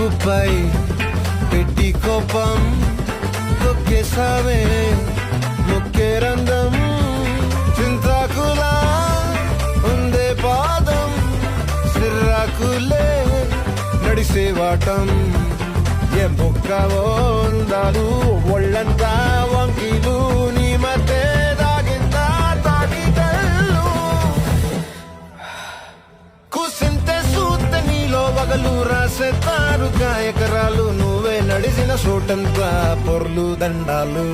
ముక్కుపై పెట్టి కోపం తొక్కేసావే ముక్కే రంగం చింతాకులా ఉందే పాదం సిర్రాకులే నడిసేవాటం ఏ బొక్కవో ఉందాలు ఒళ్ళంతా వంకీలు నీ మధ్య దాగిందా తాగి కళ్ళు కూసింతే సూత్తే నీలో వగలు రాసేతారు గాయకరాలు నువ్వే నడిసిన చోటంతా పొర్లు దండాలు